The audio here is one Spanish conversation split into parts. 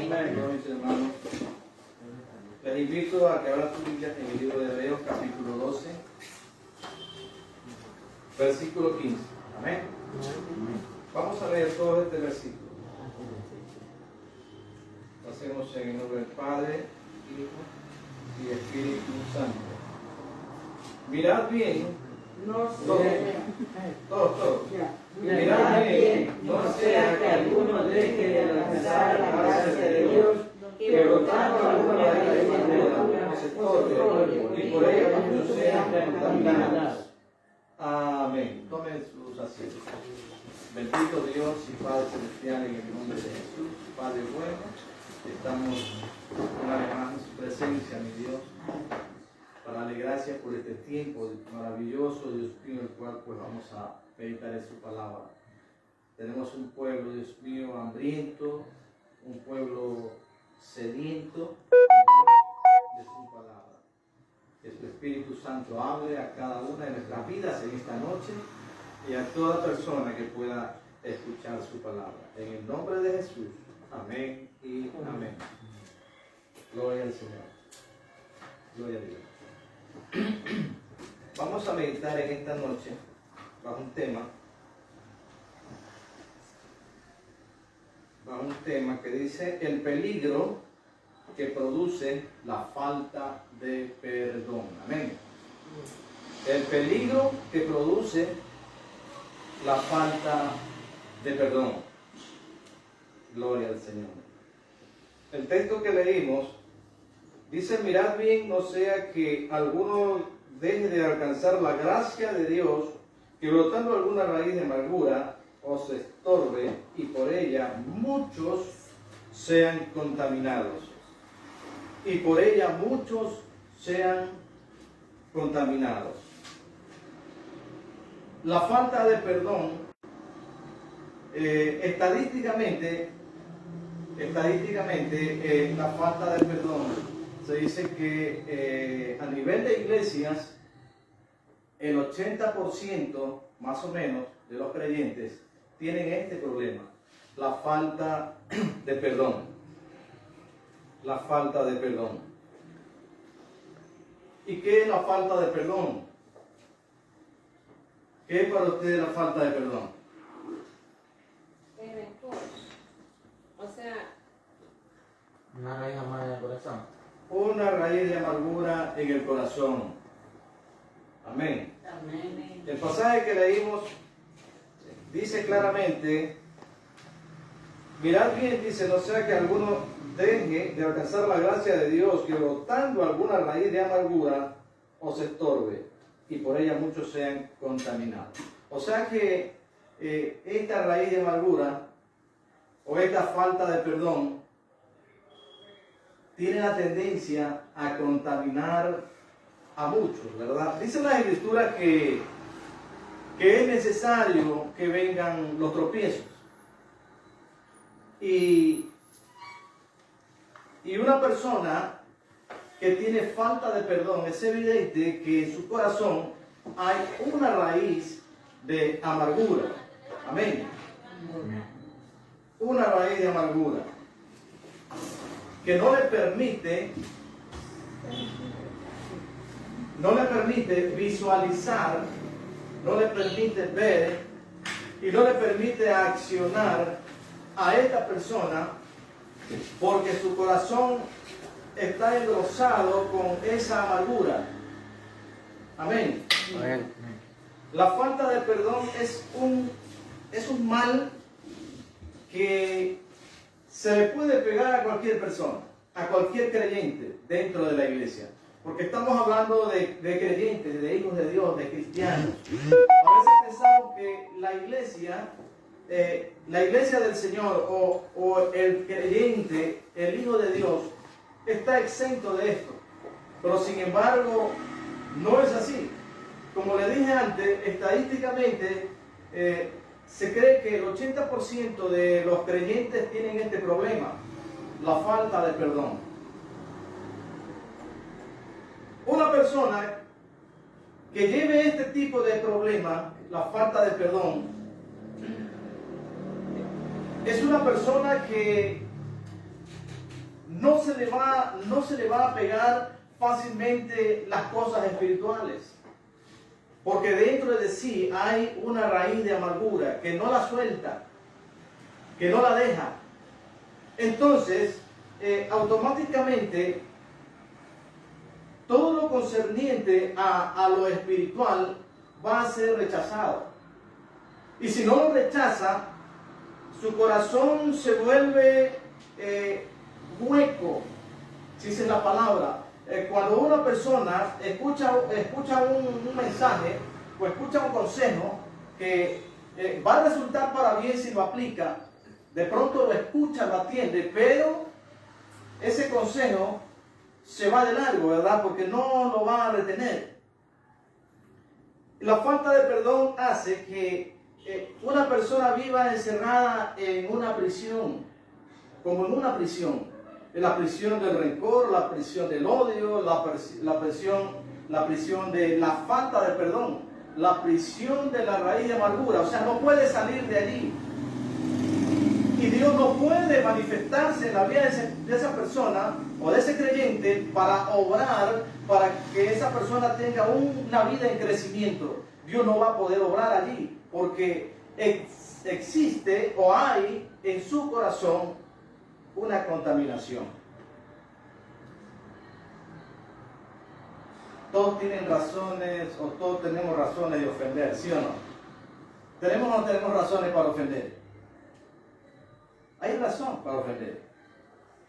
mis hermanos. Les invito a que abran sus Biblias en el libro de Hebreos, capítulo 12, versículo 15. Amén. Vamos a leer todo este versículo. Lo hacemos en el nombre del Padre, Hijo y Espíritu Santo. Mirad bien. Todos. Mirad bien, no sea que alguno deje de alcanzar la gracia de Dios, que brotando alguna de las se estorbe, y por ello muchos sean contaminados. Amén. Tomen sus asientos. Bendito Dios y Padre Celestial, en el nombre de Jesús, Padre bueno, estamos una vez más en su presencia, mi Dios, para darle gracias por este tiempo maravilloso, Dios mío, el cual pues vamos a meditar en su palabra. Tenemos un pueblo, Dios mío, hambriento, un pueblo sediento de su palabra. Que su Espíritu Santo hable a cada una de nuestras vidas en esta noche y a toda persona que pueda escuchar su palabra. En el nombre de Jesús, amén y amén. Gloria al Señor. Gloria a Dios. Vamos a meditar en esta noche bajo un tema que dice el peligro que produce la falta de perdón. Amén. El peligro que produce la falta de perdón. Gloria al Señor. El texto que leímos dice: mirad bien, no sea que alguno deje de alcanzar la gracia de Dios, que brotando alguna raíz de amargura os estorbe, y por ella muchos sean contaminados. Y por ella muchos sean contaminados. La falta de perdón, estadísticamente, la falta de perdón, se dice que a nivel de iglesias, el 80% más o menos de los creyentes tienen este problema: la falta de perdón. La falta de perdón. ¿Y qué es la falta de perdón? ¿Qué es para ustedes la falta de perdón? El rencor. O sea, una raíz amarga en el corazón. Una raíz de amargura en el corazón. Amén. amén. El pasaje que leímos dice claramente: mirad bien, dice, no sea que alguno deje de alcanzar la gracia de Dios, que brotando alguna raíz de amargura os estorbe, y por ella muchos sean contaminados. O sea que esta raíz de amargura o esta falta de perdón tiene la tendencia a contaminar a muchos, ¿verdad? Dice la Escritura que es necesario que vengan los tropiezos. Y una persona que tiene falta de perdón, es evidente que en su corazón hay una raíz de amargura. Amén. Una raíz de amargura que no le permite visualizar, no le permite ver y no le permite accionar a esta persona, porque su corazón está engrosado con esa amargura. Amén. Amén. La falta de perdón es un mal que se le puede pegar a cualquier persona, a cualquier creyente dentro de la iglesia. Porque estamos hablando de creyentes, de hijos de Dios, de cristianos. A veces pensamos que la iglesia del Señor o el creyente, el hijo de Dios, está exento de esto. Pero sin embargo, no es así. Como le dije antes, estadísticamente se cree que el 80% de los creyentes tienen este problema: la falta de perdón. Una persona que lleve este tipo de problema, la falta de perdón, es una persona que no se le va a pegar fácilmente las cosas espirituales. Porque dentro de sí hay una raíz de amargura que no la suelta, que no la deja. Entonces, automáticamente, todo lo concerniente a lo espiritual va a ser rechazado. Y si no lo rechaza, su corazón se vuelve hueco, si esa es la palabra. Cuando una persona escucha un mensaje o escucha un consejo que va a resultar para bien si lo aplica, de pronto lo escucha, lo atiende, pero ese consejo se va de largo, ¿verdad? Porque no lo va a retener. La falta de perdón hace que una persona viva encerrada en una prisión, como en una prisión. La prisión del rencor, la prisión del odio, la prisión de la falta de perdón, la prisión de la raíz de amargura. O sea, no puede salir de allí. Y Dios no puede manifestarse en la vida de esa persona o de ese creyente para obrar, para que esa persona tenga una vida en crecimiento. Dios no va a poder obrar allí porque existe o hay en su corazón una contaminación. Todos tienen razones o todos tenemos razones de ofender, ¿sí o no? ¿Tenemos o no tenemos razones para ofender? Hay razón para ofender.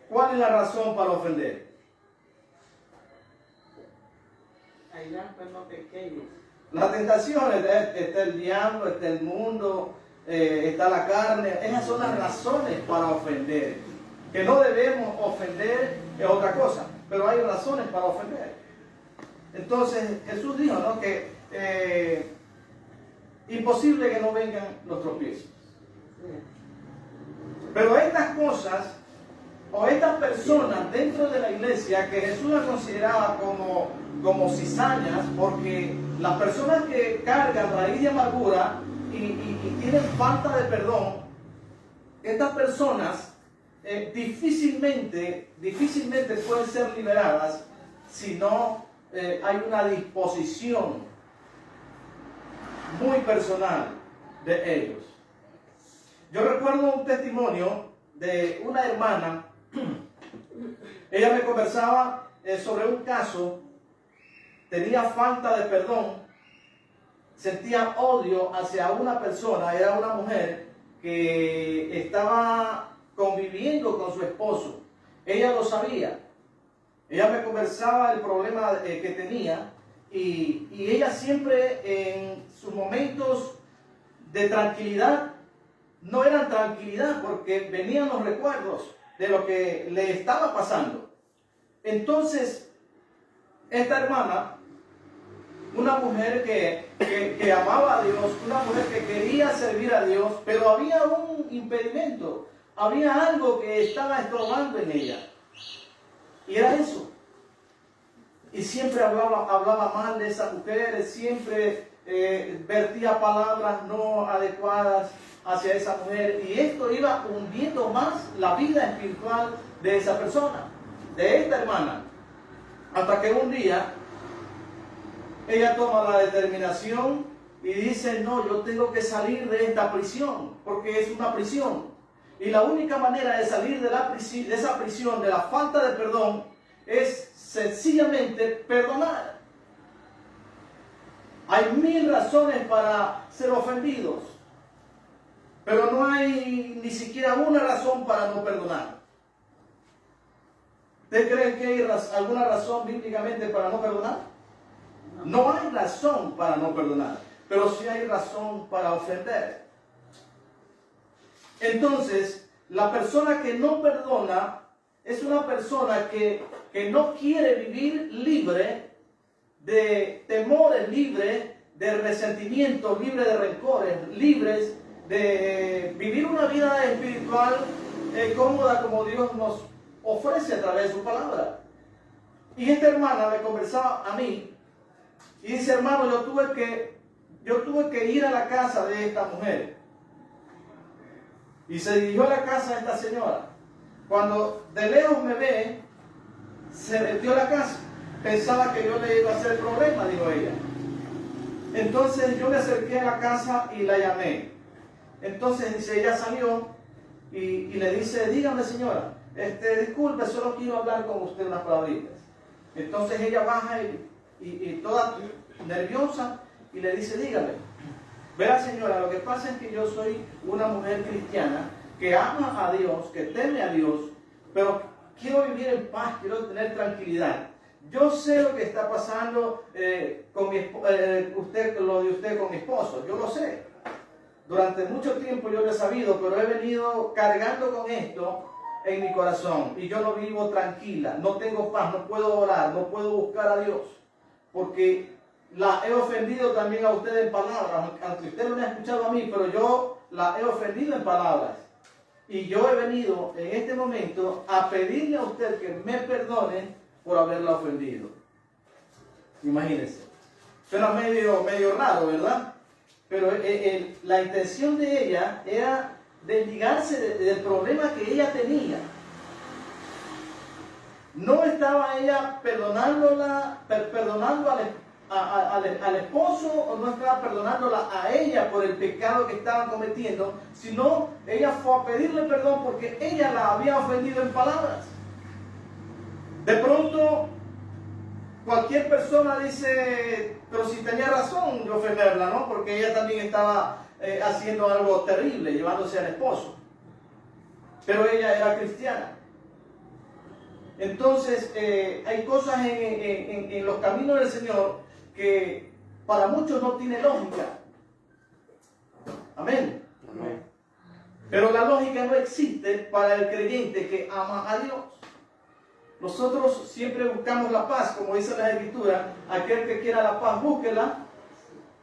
¿Cuál es la razón para ofender? Hay las pequeños. Las tentaciones, está el diablo, está el mundo, está la carne. Esas son las razones para ofender. Que no debemos ofender es otra cosa, pero hay razones para ofender. Entonces Jesús dijo, ¿no?, que imposible que no vengan los tropiezos. Pero estas cosas o estas personas dentro de la iglesia que Jesús las consideraba como cizañas, porque las personas que cargan raíz de amargura y tienen falta de perdón, estas personas difícilmente pueden ser liberadas si no hay una disposición muy personal de ellos. Yo recuerdo un testimonio de una hermana. Ella me conversaba sobre un caso. Tenía falta de perdón, sentía odio hacia una persona. Era una mujer que estaba conviviendo con su esposo. Ella lo sabía. Ella me conversaba el problema que tenía y ella siempre en sus momentos de tranquilidad, no eran tranquilidad porque venían los recuerdos de lo que le estaba pasando. Entonces, esta hermana, una mujer que amaba a Dios, una mujer que quería servir a Dios, pero había un impedimento, había algo que estaba estorbando en ella. Y era eso. Y siempre hablaba mal de esa mujer, siempre vertía palabras no adecuadas hacia esa mujer. Y esto iba hundiendo más la vida espiritual de esa persona, de esta hermana. Hasta que un día ella toma la determinación y dice, no, yo tengo que salir de esta prisión, porque es una prisión. Y la única manera de salir de esa prisión, de la falta de perdón, es sencillamente perdonar. Hay 1000 razones para ser ofendidos, pero no hay ni siquiera una razón para no perdonar. ¿Ustedes creen que hay alguna razón bíblicamente para no perdonar? No hay razón para no perdonar, pero sí hay razón para ofender. Entonces, la persona que no perdona es una persona que no quiere vivir libre de temores, libre de resentimientos, libre de rencores, libres de vivir una vida espiritual cómoda como Dios nos ofrece a través de su palabra. Y esta hermana me conversaba a mí y dice, hermano, yo tuve que ir a la casa de esta mujer. Y se dirigió a la casa de esta señora. cuando de lejos me ve, se metió a la casa. Pensaba que yo le iba a hacer problema, dijo ella. Entonces yo me acerqué a la casa y la llamé. Entonces dice, ella salió y le dice, dígame señora, disculpe, solo quiero hablar con usted unas palabritas. Entonces ella baja y toda nerviosa y le dice, dígame. Vea señora, lo que pasa es que yo soy una mujer cristiana que ama a Dios, que teme a Dios, pero quiero vivir en paz, quiero tener tranquilidad. Yo sé lo que está pasando con lo de usted con mi esposo, yo lo sé. Durante mucho tiempo yo lo he sabido, pero he venido cargando con esto en mi corazón y yo no vivo tranquila, no tengo paz, no puedo orar, no puedo buscar a Dios, porque la he ofendido también a usted en palabras, aunque usted no me ha escuchado a mí, pero yo la he ofendido en palabras. Y yo he venido en este momento a pedirle a usted que me perdone por haberla ofendido. Imagínense. Suena medio raro, ¿verdad? Pero la intención de ella era desligarse del problema que ella tenía. No estaba ella perdonando al esposo, o no estaba perdonándola a ella por el pecado que estaban cometiendo, sino ella fue a pedirle perdón porque ella la había ofendido en palabras. De pronto, cualquier persona dice, pero si tenía razón de ofenderla, ¿no? Porque ella también estaba haciendo algo terrible, llevándose al esposo. Pero ella era cristiana. Entonces, hay cosas en los caminos del Señor que para muchos no tiene lógica. Amén. Amén. Pero la lógica no existe para el creyente que ama a Dios. Nosotros siempre buscamos la paz, como dice la Escritura, aquel que quiera la paz, búsquela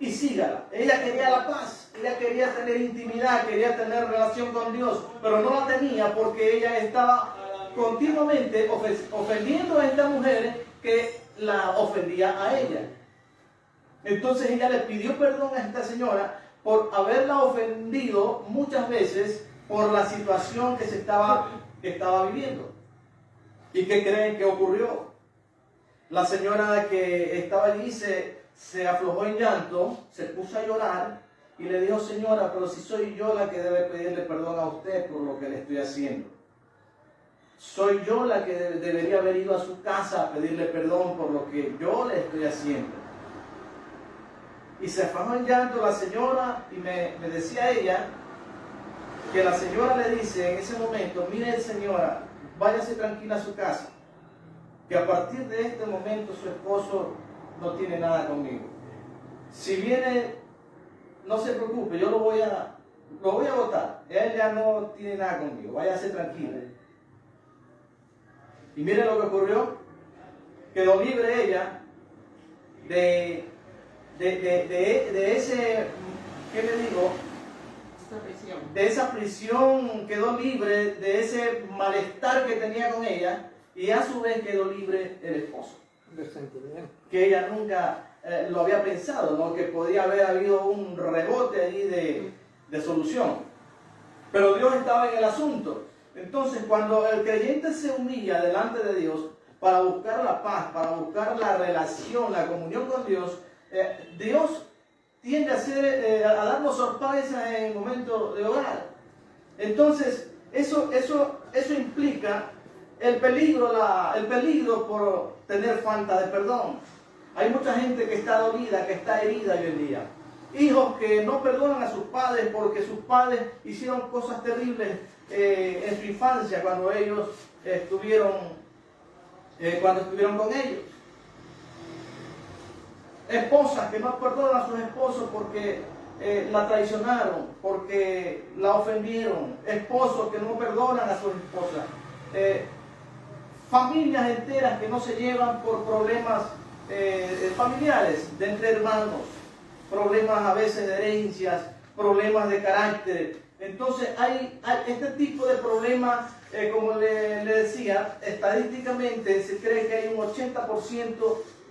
y sígala. Ella quería la paz, ella quería tener intimidad, quería tener relación con Dios, pero no la tenía porque ella estaba continuamente ofendiendo a esta mujer que la ofendía a ella. Entonces ella le pidió perdón a esta señora por haberla ofendido muchas veces por la situación que estaba viviendo. ¿Y qué creen que ocurrió? La señora que estaba allí se aflojó en llanto, se puso a llorar y le dijo, señora, pero si soy yo la que debe pedirle perdón a usted por lo que le estoy haciendo. Soy yo la que debería haber ido a su casa a pedirle perdón por lo que yo le estoy haciendo. Y se aflojó en llanto la señora y me decía ella que la señora le dice en ese momento, mire señora, váyase tranquila a su casa, que a partir de este momento su esposo no tiene nada conmigo. Si viene, no se preocupe, yo lo voy a votar. Él ya no tiene nada conmigo, váyase tranquila. Y mire lo que ocurrió, quedó libre ella de ese, ¿qué le digo? De esa prisión, quedó libre de ese malestar que tenía con ella, y a su vez quedó libre el esposo. Que ella nunca lo había pensado, ¿no? Que podía haber habido un rebote ahí de solución. Pero Dios estaba en el asunto. Entonces, cuando el creyente se humilla delante de Dios para buscar la paz, para buscar la relación, la comunión con Dios, Dios tiende a darnos sorpresas en el momento de orar. Entonces, eso implica el peligro por tener falta de perdón. Hay mucha gente que está dolida, que está herida hoy en día. Hijos que no perdonan a sus padres porque sus padres hicieron cosas terribles en su infancia cuando ellos estuvieron con ellos. Esposas que no perdonan a sus esposos porque la traicionaron, porque la ofendieron. Esposos que no perdonan a sus esposas. Familias enteras que no se llevan por problemas familiares, de entre hermanos. Problemas a veces de herencias, problemas de carácter. Entonces hay este tipo de problemas, como le decía, estadísticamente se cree que hay un 80%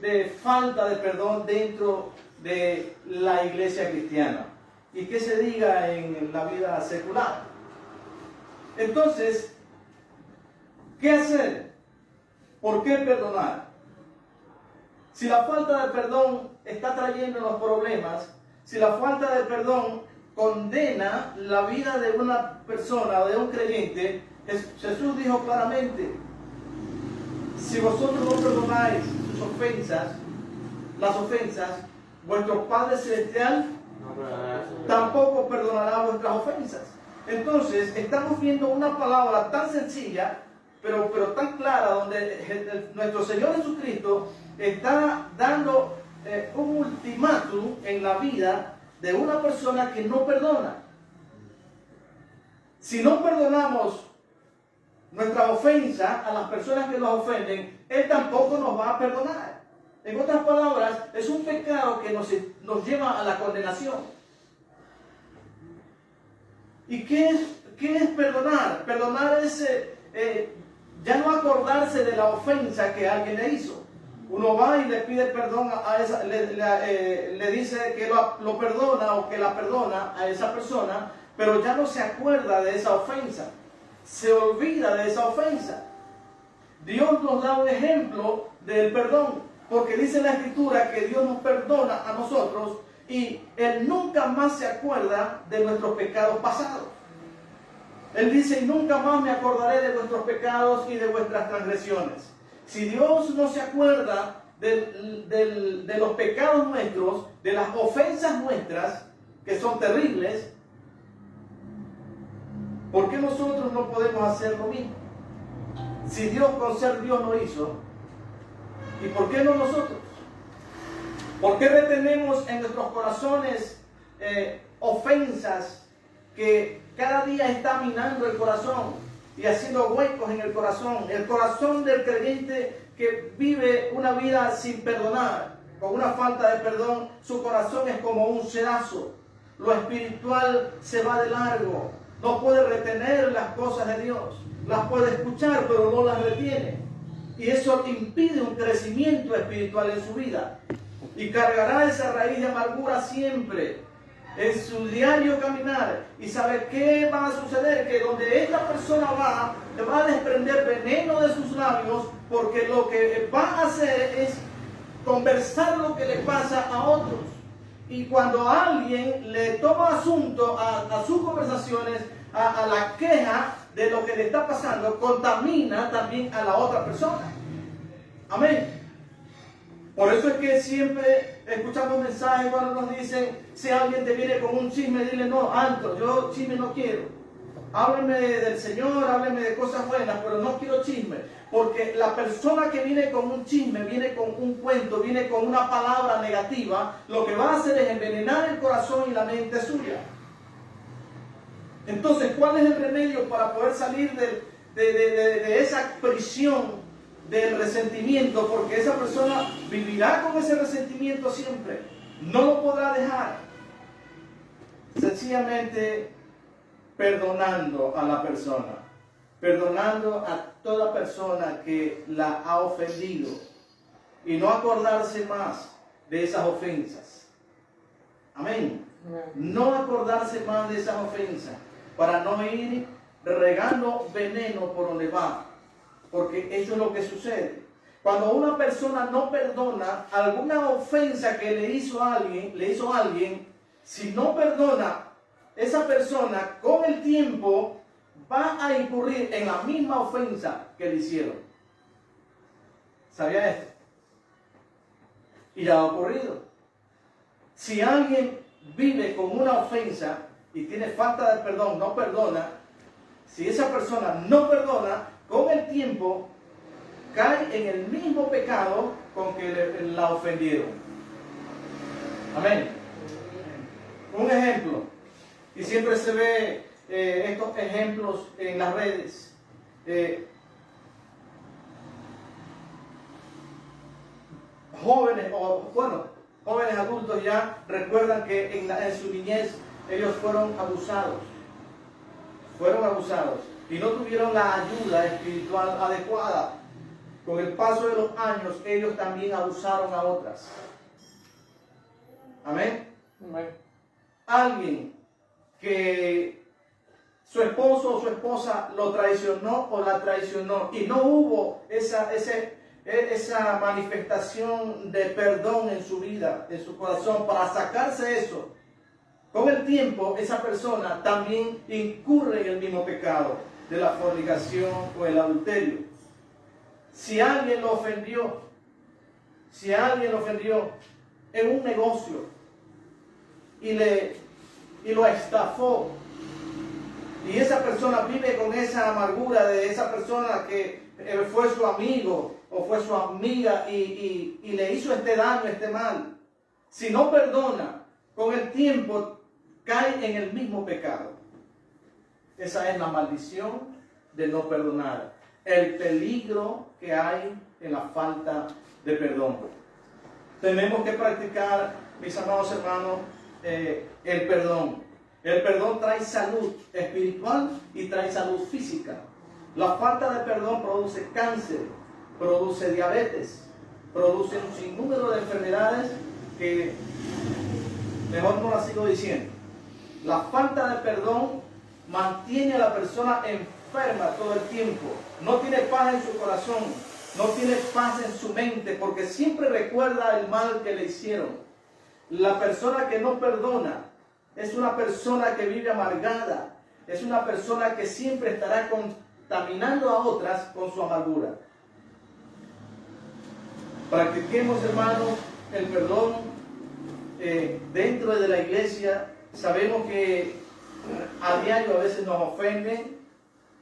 de falta de perdón dentro de la iglesia cristiana. Y que se diga en la vida secular. Entonces, ¿Qué hacer? ¿Por qué perdonar? Si la falta de perdón está trayendo los problemas, si la falta de perdón condena la vida de una persona, de un creyente, Jesús dijo claramente, si vosotros no perdonáis sus ofensas, las ofensas, vuestro Padre Celestial tampoco perdonará vuestras ofensas. Entonces, estamos viendo una palabra tan sencilla, pero tan clara, donde nuestro Señor Jesucristo está dando un ultimátum en la vida de una persona que no perdona. Si no perdonamos nuestra ofensa a las personas que nos ofenden, Él tampoco nos va a perdonar. En otras palabras, es un pecado que nos lleva a la condenación. ¿Y qué es perdonar? Perdonar es ya no acordarse de la ofensa que alguien le hizo. Uno va y le pide perdón a esa, le dice que lo perdona o que la perdona a esa persona, pero ya no se acuerda de esa ofensa. Se olvida de esa ofensa. Dios nos da un ejemplo del perdón, porque dice la Escritura que Dios nos perdona a nosotros y Él nunca más se acuerda de nuestros pecados pasados. Él dice, y nunca más me acordaré de vuestros pecados y de vuestras transgresiones. Si Dios no se acuerda de los pecados nuestros, de las ofensas nuestras, que son terribles, ¿por qué nosotros no podemos hacer lo mismo? Si Dios con ser Dios lo hizo, ¿y por qué no nosotros? ¿Por qué retenemos en nuestros corazones ofensas que cada día está minando el corazón y haciendo huecos en el corazón? El corazón del creyente que vive una vida sin perdonar, con una falta de perdón, su corazón es como un sedazo. Lo espiritual se va de largo. No puede retener las cosas de Dios. Las puede escuchar, pero no las retiene. Y eso impide un crecimiento espiritual en su vida. Y cargará esa raíz de amargura siempre en su diario caminar. Y sabe qué va a suceder, que donde esta persona va a desprender veneno de sus labios, porque lo que va a hacer es conversar lo que le pasa a otros. Y cuando alguien le toma asunto a sus conversaciones, a la queja de lo que le está pasando, contamina también a la otra persona. Amén. Por eso es que siempre escuchamos mensajes cuando nos dicen, si alguien te viene con un chisme, dile, no, alto, yo chisme no quiero. Hábleme del Señor, hábleme de cosas buenas, pero no quiero chisme. Porque la persona que viene con un chisme, viene con un cuento, viene con una palabra negativa, lo que va a hacer es envenenar el corazón y la mente suya. Entonces, ¿cuál es el remedio para poder salir de esa prisión del resentimiento? Porque esa persona vivirá con ese resentimiento siempre. No lo podrá dejar. Sencillamente perdonando a la persona. Perdonando a toda persona que la ha ofendido. Y no acordarse más de esas ofensas. Amén. No acordarse más de esas ofensas. Para no ir regando veneno por donde va. Porque eso es lo que sucede. Cuando una persona no perdona alguna ofensa que le hizo a alguien, si no perdona, esa persona con el tiempo va a incurrir en la misma ofensa que le hicieron. ¿Sabía esto? Y ya ha ocurrido. Si alguien vive con una ofensa y tiene falta de perdón, no perdona, si esa persona no perdona, con el tiempo cae en el mismo pecado con que la ofendieron. Amén. Un ejemplo, y siempre se ve estos ejemplos en las redes. Jóvenes adultos ya recuerdan que en su niñez ellos fueron abusados y no tuvieron la ayuda espiritual adecuada. Con el paso de los años, ellos también abusaron a otras. Amén. Amén. Alguien que su esposo o su esposa lo traicionó o la traicionó y no hubo esa manifestación de perdón en su vida, en su corazón, para sacarse eso, con el tiempo esa persona también incurre en el mismo pecado de la fornicación o el adulterio. Si alguien lo ofendió en un negocio y lo estafó, y esa persona vive con esa amargura de esa persona que fue su amigo o fue su amiga y le hizo este daño, este mal, si no perdona, con el tiempo cae en el mismo pecado. Esa es la maldición de no perdonar, el peligro que hay en la falta de perdón. Tenemos que practicar, mis amados hermanos, el perdón. El perdón trae salud espiritual y trae salud física. La falta de perdón produce cáncer, produce diabetes, produce un sinnúmero de enfermedades que mejor no las sigo diciendo. La falta de perdón mantiene a la persona enferma todo el tiempo. No tiene paz en su corazón, no tiene paz en su mente, porque siempre recuerda el mal que le hicieron. La persona que no perdona es una persona que vive amargada, es una persona que siempre estará contaminando a otras con su amargura. Practiquemos, hermanos, el perdón dentro de la iglesia. Sabemos que a diario a veces nos ofenden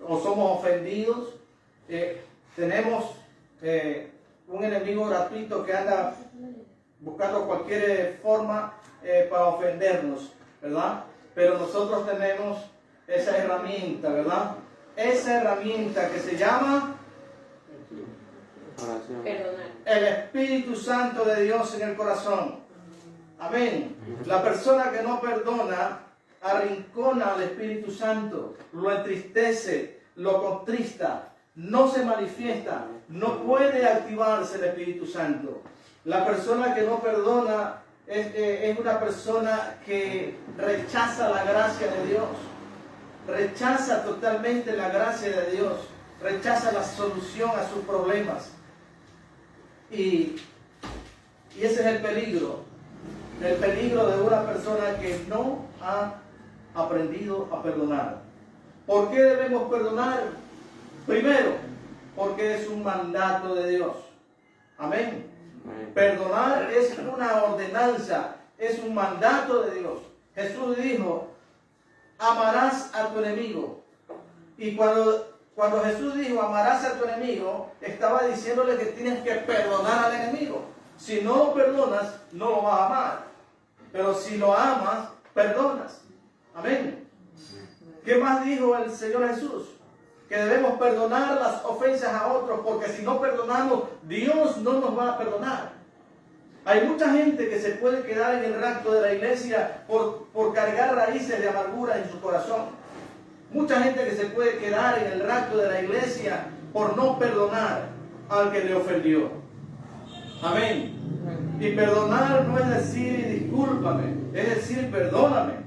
o somos ofendidos. Tenemos un enemigo gratuito que anda buscando cualquier forma para ofendernos, ¿verdad? Pero nosotros tenemos esa herramienta, ¿verdad? Esa herramienta que se llama Perdonar. el Espíritu Santo de Dios en el corazón. Amén. La persona que no perdona arrincona al Espíritu Santo, lo entristece, lo contrista, no se manifiesta, no puede activarse el Espíritu Santo. La persona que no perdona es una persona que rechaza la gracia de Dios, rechaza totalmente la gracia de Dios, rechaza la solución a sus problemas. Y ese es el peligro de una persona que no ha aprendido a perdonar. ¿Por qué debemos perdonar? Primero, porque es un mandato de Dios. Amén. Perdonar es una ordenanza, es un mandato de Dios. Jesús dijo, amarás a tu enemigo. Y cuando Jesús dijo, amarás a tu enemigo, estaba diciéndole que tienes que perdonar al enemigo. Si no lo perdonas, no lo vas a amar. Pero si lo amas, perdonas. Amén. ¿Qué más dijo el Señor Jesús? Que debemos perdonar las ofensas a otros, porque si no perdonamos, Dios no nos va a perdonar. Hay mucha gente que se puede quedar en el rapto de la iglesia por cargar raíces de amargura en su corazón. Mucha gente que se puede quedar en el rapto de la iglesia por no perdonar al que le ofendió. Amén. Y perdonar no es decir discúlpame, es decir perdóname.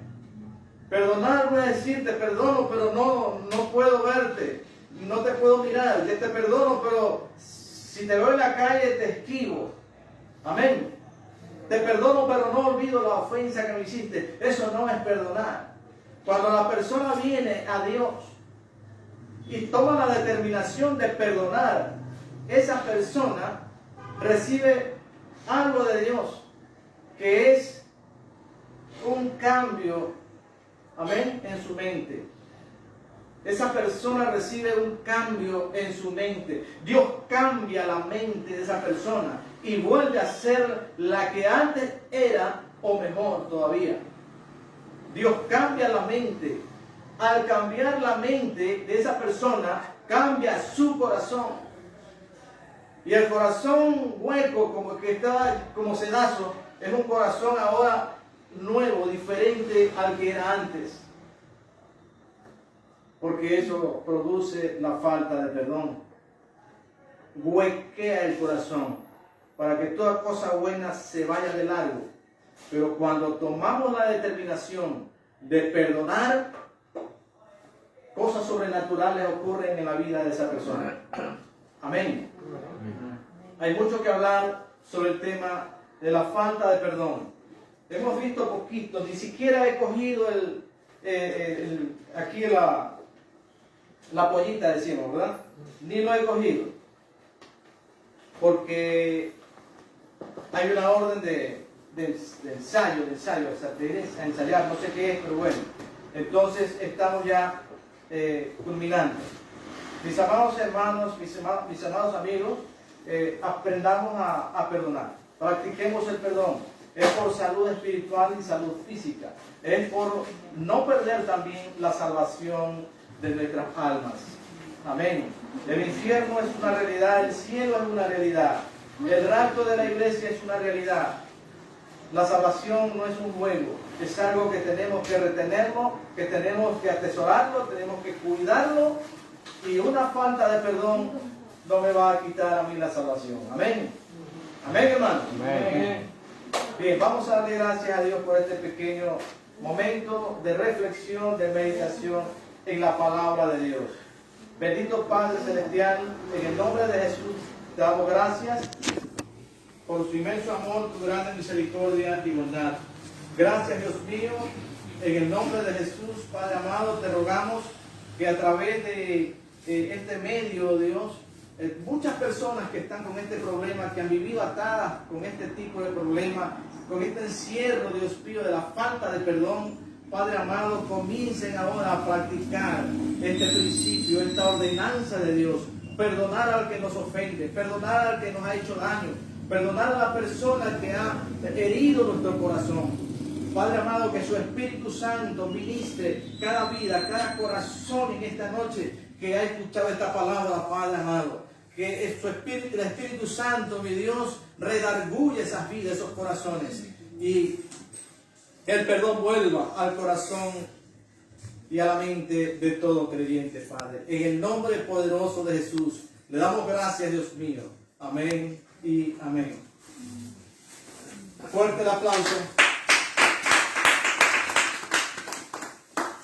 Perdonar no es decir te perdono, pero no puedo verte, no te puedo mirar. Yo te perdono, pero si te veo en la calle te esquivo. Amén. Te perdono, pero no olvido la ofensa que me hiciste. Eso no es perdonar. Cuando la persona viene a Dios y toma la determinación de perdonar, esa persona recibe algo de Dios, que es un cambio, amén, en su mente. Esa persona recibe un cambio en su mente. Dios cambia la mente de esa persona y vuelve a ser la que antes era o mejor todavía. Dios cambia la mente. Al cambiar la mente de esa persona, cambia su corazón. Y el corazón hueco, como que estaba como sedazo, es un corazón ahora nuevo, diferente al que era antes. Porque eso produce la falta de perdón. Huequea el corazón para que toda cosa buena se vaya de largo. Pero cuando tomamos la determinación de perdonar, cosas sobrenaturales ocurren en la vida de esa persona. Amén. Hay mucho que hablar sobre el tema de la falta de perdón. Hemos visto poquito, ni siquiera he cogido aquí la pollita, decimos, ¿verdad? Ni lo he cogido. Porque hay una orden de ensayo, o sea, de ir a ensayar, no sé qué es, pero bueno. Entonces estamos ya culminando. Mis amados hermanos, mis amados amigos, aprendamos a perdonar. Practiquemos el perdón. Es por salud espiritual y salud física. Es por no perder también la salvación de nuestras almas. Amén. El infierno es una realidad, el cielo es una realidad. El rapto de la iglesia es una realidad. La salvación no es un juego, es algo que tenemos que retenerlo, que tenemos que atesorarlo, tenemos que cuidarlo, y una falta de perdón no me va a quitar a mí la salvación. Amén. Amén, hermano. Amén. Bien, vamos a darle gracias a Dios por este pequeño momento de reflexión, de meditación en la palabra de Dios. Bendito Padre Celestial, en el nombre de Jesús te damos gracias por su inmenso amor, tu grande misericordia y bondad. Gracias, Dios mío, en el nombre de Jesús, Padre amado, te rogamos que a través de este medio, Dios, muchas personas que están con este problema, que han vivido atadas con este tipo de problema, con este encierro, Dios mío, de la falta de perdón, Padre amado, comiencen ahora a practicar este principio, esta ordenanza de Dios. Perdonar al que nos ofende, perdonar al que nos ha hecho daño, perdonar a la persona que ha herido nuestro corazón. Padre amado, que su Espíritu Santo ministre cada vida, cada corazón en esta noche que ha escuchado esta palabra, Padre amado. Que su Espíritu, el Espíritu Santo, mi Dios, redarguye esas vidas, esos corazones. Y el perdón vuelva al corazón y a la mente de todo creyente, Padre. En el nombre poderoso de Jesús, le damos gracias, Dios mío. Amén y amén. Fuerte el aplauso.